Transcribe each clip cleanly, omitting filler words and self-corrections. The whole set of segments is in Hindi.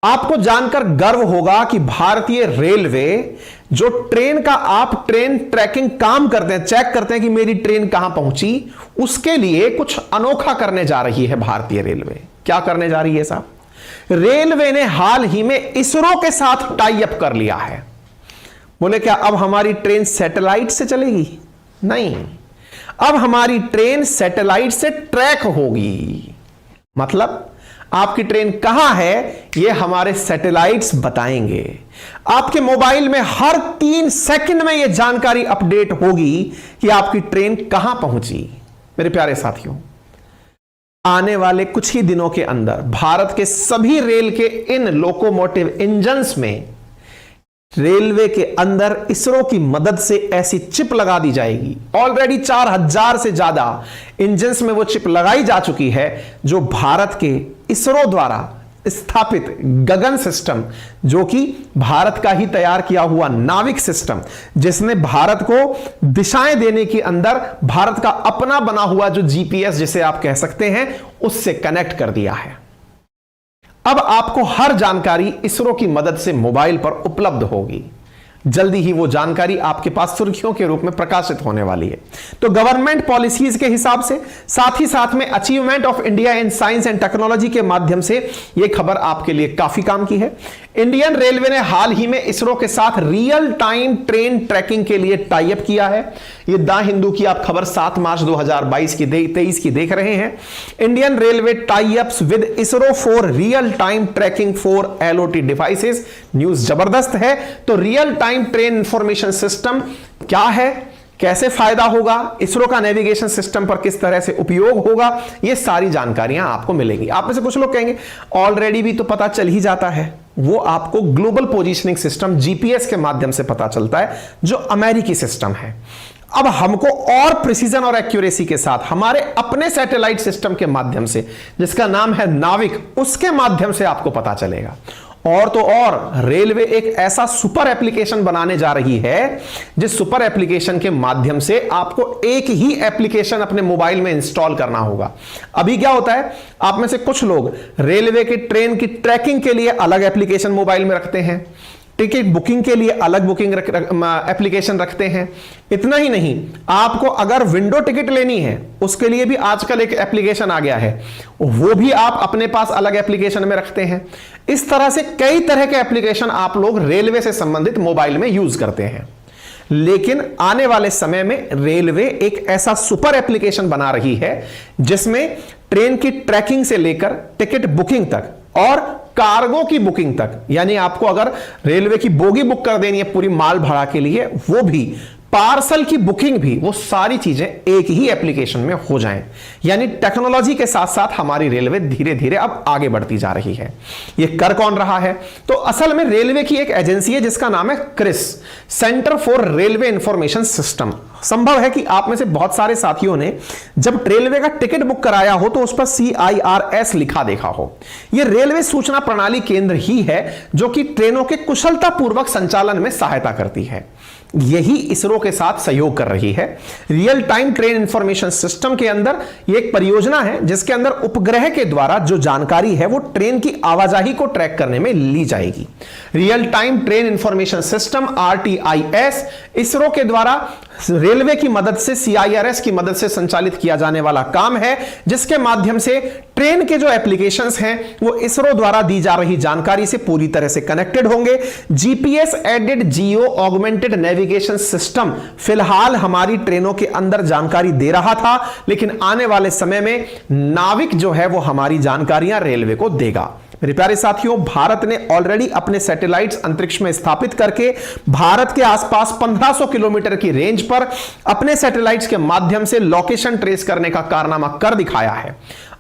आपको जानकर गर्व होगा कि भारतीय रेलवे जो ट्रेन का आप ट्रेन ट्रैकिंग काम करते हैं, चेक करते हैं कि मेरी ट्रेन कहां पहुंची, उसके लिए कुछ अनोखा करने जा रही है भारतीय रेलवे। क्या करने जा रही है साहब? रेलवे ने हाल ही में इसरो के साथ टाई अप कर लिया है। बोले क्या अब हमारी ट्रेन सैटेलाइट से चलेगी? नहीं, अब हमारी ट्रेन सैटेलाइट से ट्रैक होगी। मतलब आपकी ट्रेन कहां है यह हमारे सैटेलाइट्स बताएंगे। आपके मोबाइल में हर 3 सेकंड में यह जानकारी अपडेट होगी कि आपकी ट्रेन कहां पहुंची। मेरे प्यारे साथियों, आने वाले कुछ ही दिनों के अंदर भारत के सभी रेल के इन लोकोमोटिव इंजन्स में रेलवे के अंदर इसरो की मदद से ऐसी चिप लगा दी जाएगी। ऑलरेडी 4000 से ज्यादा इंजन्स में वो चिप लगाई जा चुकी है, जो भारत के इसरो द्वारा स्थापित गगन सिस्टम, जो कि भारत का ही तैयार किया हुआ नाविक सिस्टम, जिसने भारत को दिशाएं देने के अंदर भारत का अपना बना हुआ जो जीपीएस जिसे आप कह सकते हैं, उससे कनेक्ट कर दिया है। अब आपको हर जानकारी इसरो की मदद से मोबाइल पर उपलब्ध होगी। जल्दी ही वो जानकारी आपके पास सुर्खियों के रूप में प्रकाशित होने वाली है। तो गवर्नमेंट पॉलिसीज के हिसाब से, साथ ही साथ में achievement of India in science and technology के माध्यम से यह खबर आपके लिए काफी काम की है। इंडियन रेलवे ने हाल ही में इसरो के साथ रियल टाइम ट्रेन ट्रैकिंग के लिए टाई अप किया है। यह द हिंदू की आप खबर 7 मार्च 2023 की देख रहे हैं। Indian railway tie ups with ISRO for real time tracking for LOT devices. News जबरदस्त है। तो real time train information system क्या है, कैसे फायदा होगा, इसरो का नेविगेशन सिस्टम पर किस तरह से उपयोग होगा, ये सारी जानकारियां आपको मिलेंगी। आप में से कुछ लोग कहेंगे ऑलरेडी भी तो पता चल ही जाता है। वो आपको ग्लोबल पोजीशनिंग सिस्टम जीपीएस के माध्यम से पता चलता है, जो अमेरिकी सिस्टम है। अब हमको और प्रिसीजन और एक्यूरेसी के साथ हमारे अपने सैटेलाइट सिस्टम के माध्यम से, जिसका नाम है नाविक, उसके माध्यम से आपको पता चलेगा। और तो और रेलवे एक ऐसा सुपर एप्लीकेशन बनाने जा रही है, जिस सुपर एप्लीकेशन के माध्यम से आपको एक ही एप्लीकेशन अपने मोबाइल में इंस्टॉल करना होगा। अभी क्या होता है, आप में से कुछ लोग रेलवे के ट्रेन की ट्रैकिंग के लिए अलग एप्लीकेशन मोबाइल में रखते हैं, टिकट बुकिंग के लिए अलग बुकिंग एप्लीकेशन रखते हैं। इतना ही नहीं, आपको अगर विंडो टिकट लेनी है उसके लिए भी आजकल एक एप्लीकेशन आ गया है, वो भी आप अपने पास अलग एप्लीकेशन में रखते हैं। इस तरह से कई तरह के एप्लीकेशन आप लोग रेलवे से संबंधित मोबाइल में यूज करते हैं। लेकिन आने वाले समय में रेलवे एक ऐसा सुपर एप्लीकेशन बना रही है, जिसमें ट्रेन की ट्रैकिंग से लेकर टिकट बुकिंग तक और कार्गो की बुकिंग तक, यानी आपको अगर रेलवे की बोगी बुक कर देनी है पूरी माल भाड़ा के लिए, वो भी, पार्सल की बुकिंग भी, वो सारी चीजें एक ही एप्लीकेशन में हो जाएं। यानी टेक्नोलॉजी के साथ साथ हमारी रेलवे धीरे धीरे अब आगे बढ़ती जा रही है। ये कर कौन रहा है? तो असल में रेलवे की एक एजेंसी है जिसका नाम है CRIS, centre for railway information system. संभव है कि आप में से बहुत सारे साथियों ने जब रेलवे का टिकट बुक कराया हो तो उस पर CIRS लिखा देखा हो। यह रेलवे सूचना प्रणाली केंद्र ही है जो कि ट्रेनों के कुशलतापूर्वक संचालन में सहायता करती है। यही इसरो के साथ सहयोग कर रही है। Real time train information system के अंदर यह एक परियोजना है जिसके अंदर उपग्रह के द्वारा जो जानकारी है वो ट्रेन की आवाजाही को ट्रैक करने में ली जाएगी। Real time train information system RTIS ISRO के द्वारा रेलवे की मदद से, CIRS की मदद से संचालित किया जाने वाला काम है, जिसके माध्यम से ट्रेन के जो एप्लीकेशंस हैं वो इसरो द्वारा दी जा रही जानकारी से पूरी तरह से कनेक्टेड होंगे। GPS aided geo augmented navigation system फिलहाल हमारी ट्रेनों के अंदर जानकारी दे रहा था, लेकिन आने वाले समय में नाविक जो है वो हमारी जानकारियां रेलवे को देगा। मेरे प्यारे साथियों, भारत ने ऑलरेडी अपने सैटेलाइट्स अंतरिक्ष में स्थापित करके भारत के आसपास 1500 किलोमीटर की रेंज पर अपने सैटेलाइट्स के माध्यम से लोकेशन ट्रेस करने का कारनामा कर दिखाया है।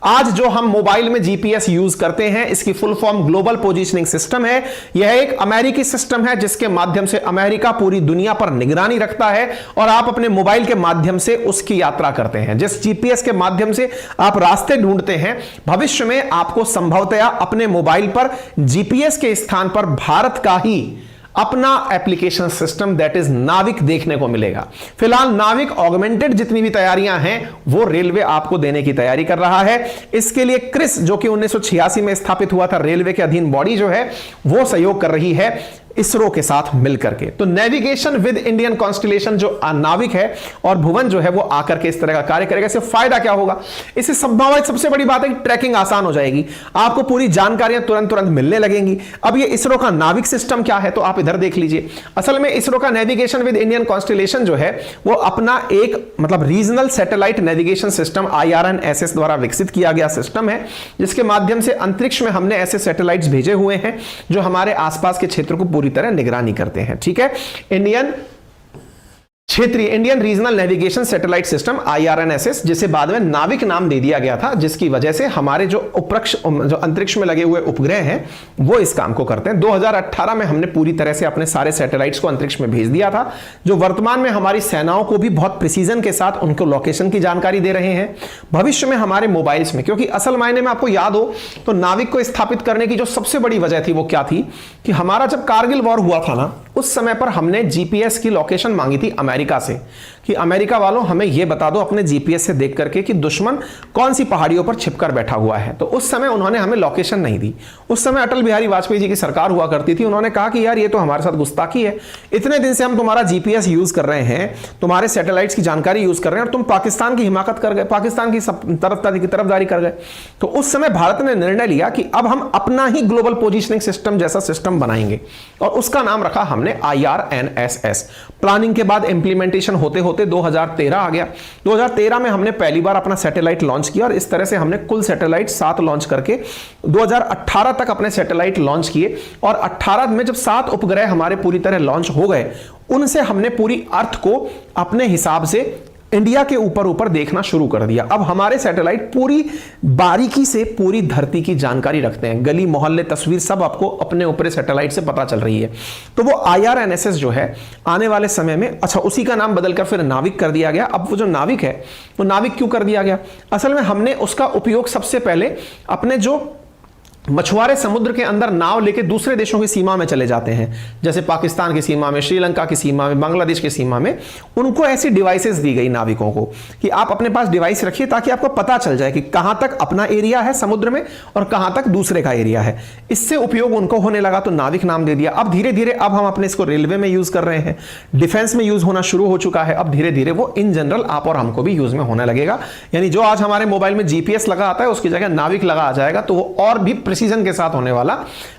आज जो हम मोबाइल में जीपीएस यूज करते हैं, इसकी full form global positioning system है। यह एक अमेरिकी सिस्टम है जिसके माध्यम से अमेरिका पूरी दुनिया पर निगरानी रखता है और आप अपने मोबाइल के माध्यम से उसकी यात्रा करते हैं। जिस जीपीएस के माध्यम से आप रास्ते ढूंढते हैं, भविष्य में आपको संभवतया अपने मोबाइल पर जीपीएस के स्थान पर भारत का ही अपना एप्लीकेशन सिस्टम दैट इज नाविक देखने को मिलेगा। फिलहाल नाविक ऑगमेंटेड जितनी भी तैयारियां हैं वो रेलवे आपको देने की तैयारी कर रहा है। इसके लिए क्रिस जो कि 1986 में स्थापित हुआ था, रेलवे के अधीन बॉडी जो है वो सहयोग कर रही है इसरो के साथ मिलकर के। तो नेविगेशन विद इंडियन कॉन्स्टलेशन जो नाविक है और भुवन जो है वो आकर के इस तरह का कार्य करेगा। इससे फायदा क्या होगा? इससे संभावित सबसे बड़ी बात है कि ट्रैकिंग आसान हो जाएगी, आपको पूरी जानकारियां तुरंत तुरंत मिलने लगेंगी। अब ये इसरो का नाविक सिस्टम क्या है तो आप इधर देख लीजिए। असल में इसरो का नेविगेशन विद इंडियन कॉन्स्टलेशन जो है वो अपना एक मतलब regional satellite navigation system IRNSS द्वारा विकसित किया गया सिस्टम है, जिसके माध्यम से अंतरिक्ष में हमने ऐसे सैटेलाइट्स भेजे हुए हैं जो हमारे आसपास के क्षेत्र को पूरी तरह निगरानी करते हैं। ठीक है, Indian regional navigation satellite system IRNSS, जिसे बाद में नाविक नाम दे दिया गया था, जिसकी वजह से हमारे जो अंतरिक्ष में लगे हुए उपग्रह हैं वो इस काम को करते हैं। 2018 में हमने पूरी तरह से अपने सारे सैटेलाइट्स को अंतरिक्ष में भेज दिया था, जो वर्तमान में हमारी सेनाओं को भी बहुत प्रिसीजन के साथ उनको लोकेशन की जानकारी दे रहे हैं। भविष्य में हमारे मोबाइल्स में, क्योंकि असल मायने में आपको याद हो तो नाविक को स्थापित करने की जो सबसे बड़ी वजह थी वो क्या थी कि हमारा जब कारगिल वॉर हुआ था ना, उस समय पर हमने जीपीएस की लोकेशन मांगी थी अमेरिका से कि अमेरिका वालों हमें यह बता दो अपने जीपीएस से देख करके कि दुश्मन कौन सी पहाड़ियों पर छिपकर बैठा हुआ है। तो उस समय उन्होंने हमें लोकेशन नहीं दी। उस समय अटल बिहारी वाजपेयी जी की सरकार हुआ करती थी। उन्होंने कहा कि यार ये तो हमारे साथ गुस्ताखी है, इतने दिन से हम तुम्हारा जीपीएस यूज कर रहे हैं, तुम्हारे सैटेलाइट्स की जानकारी यूज कर रहे हैं और तुम पाकिस्तान की हिमाकत कर गए, पाकिस्तान की तरफदारी कर गए। तो उस समय भारत ने निर्णय लिया कि अब हम अपना ही ग्लोबल पोजिशनिंग सिस्टम जैसा सिस्टम बनाएंगे और उसका नाम रखा हमने IRNSS। प्लानिंग के बाद इंप्लीमेंटेशन होते होते 2013 आ गया। 2013 में हमने पहली बार अपना सैटेलाइट लॉन्च किया और इस तरह से हमने कुल सैटेलाइट 7 लॉन्च करके 2018 तक अपने सैटेलाइट लॉन्च किए और 18 में जब 7 उपग्रह हमारे पूरी तरह लॉन्च हो गए, उनसे हमने पूरी अर्थ को अपने हिसाब से इंडिया के ऊपर देखना शुरू कर दिया। अब हमारे सैटेलाइट पूरी बारीकी से पूरी धरती की जानकारी रखते हैं, गली मोहल्ले तस्वीर सब आपको अपने ऊपर सैटेलाइट से पता चल रही है। तो वो IRNSS जो है आने वाले समय में, अच्छा उसी का नाम बदलकर फिर नाविक कर दिया गया। अब वो जो नाविक है वो नाविक क्यों कर दिया गया? असल में हमने उसका उपयोग सबसे पहले अपने जो मछुआरे समुद्र के अंदर नाव लेके दूसरे देशों की सीमा में चले जाते हैं, जैसे पाकिस्तान की सीमा में, श्रीलंका की सीमा में, बांग्लादेश की सीमा में, उनको ऐसी डिवाइसेस दी गई नाविकों को कि आप अपने पास डिवाइस रखिए ताकि आपको पता चल जाए कि कहां तक अपना एरिया है समुद्र में और कहां तक दूसरे का एरिया है। इससे उपयोग उनको होने लगा तो नाविक नाम दे दिया। अब धीरे धीरे अब हम अपने इसको रेलवे में यूज कर रहे हैं, डिफेंस में यूज होना शुरू हो चुका है। अब धीरे धीरे वो इन जनरल आप और हमको भी यूज में होने लगेगा। यानी जो आज हमारे मोबाइल में जीपीएस लगा आता है उसकी जगह नाविक लगा आ जाएगा, तो वो और भी प्रिसीजन के साथ होने वाला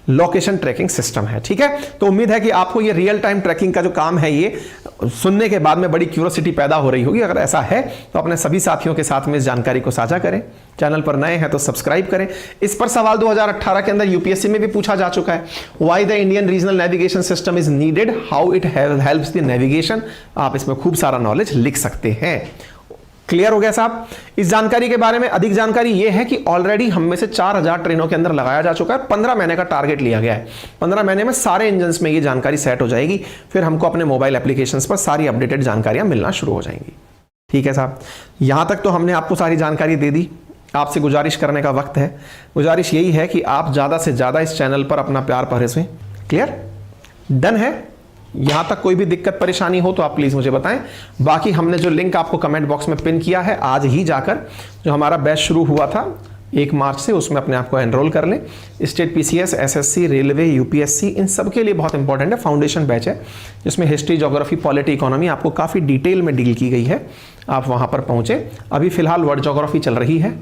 लोकेशन ट्रैकिंग सिस्टम है। ठीक है, तो उम्मीद है कि आपको ये रियल टाइम ट्रैकिंग का जो काम है ये सुनने के बाद में बड़ी क्यूरियोसिटी पैदा हो रही होगी। अगर ऐसा है तो अपने सभी साथियों के साथ में इस जानकारी को साझा करें। चैनल पर नए हैं तो सब्सक्राइब करें। इस पर सवाल 2018 के अंदर यूपीएससी में भी पूछा जा चुका है, why the Indian regional navigation system is needed, how it helps the navigation. आप इसमें खूब सारा नॉलेज लिख सकते हैं। क्लियर हो गया साहब? इस जानकारी के बारे में अधिक जानकारी यह है कि ऑलरेडी हम में से 4000 ट्रेनों के अंदर लगाया जा चुका है। 15 महीने का टारगेट लिया गया है। 15 महीने में सारे इंजन्स में ये जानकारी सेट हो जाएगी, फिर हमको अपने मोबाइल एप्लीकेशंस पर सारी अपडेटेड जानकारियां मिलना शुरू हो जाएंगी। ठीक है साहब, यहां तक तो हमने आपको सारी जानकारी दे दी। आपसे गुजारिश करने का वक्त है। गुजारिश यही है कि आप ज्यादा से ज्यादा इस चैनल पर अपना प्यार परेसें। क्लियर? डन है? यहां तक कोई भी दिक्कत परेशानी हो तो आप प्लीज मुझे बताएं। बाकी हमने जो लिंक आपको कमेंट बॉक्स में पिन किया है, आज ही जाकर जो हमारा बैच शुरू हुआ था 1 मार्च से, उसमें अपने आप को एनरोल कर लें। State PCS, SSC, railway, UPSC, इन सब के लिए बहुत इंपॉर्टेंट है। फाउंडेशन बैच है जिसमें हिस्ट्री, ज्योग्राफी, पॉलिटी, इकोनॉमी आपको काफ़ी डिटेल में डील की गई है। आप वहाँ पर पहुँचे। अभी फिलहाल वर्ल्ड ज्योग्राफी चल रही है,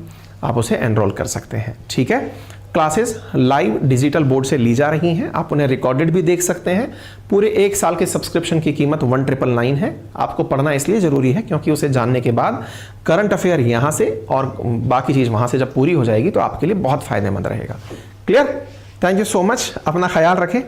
आप उसे एनरोल कर सकते हैं। ठीक है, क्लासेस लाइव डिजिटल बोर्ड से ली जा रही हैं, आप उन्हें रिकॉर्डेड भी देख सकते हैं। पूरे 1 साल के सब्सक्रिप्शन की कीमत 1999 है। आपको पढ़ना इसलिए ज़रूरी है क्योंकि उसे जानने के बाद करंट अफेयर यहाँ से और बाकी चीज़ वहाँ से जब पूरी हो जाएगी तो आपके लिए बहुत फ़ायदेमंद रहेगा। Clear? Thank you so much. अपना ख्याल रखें।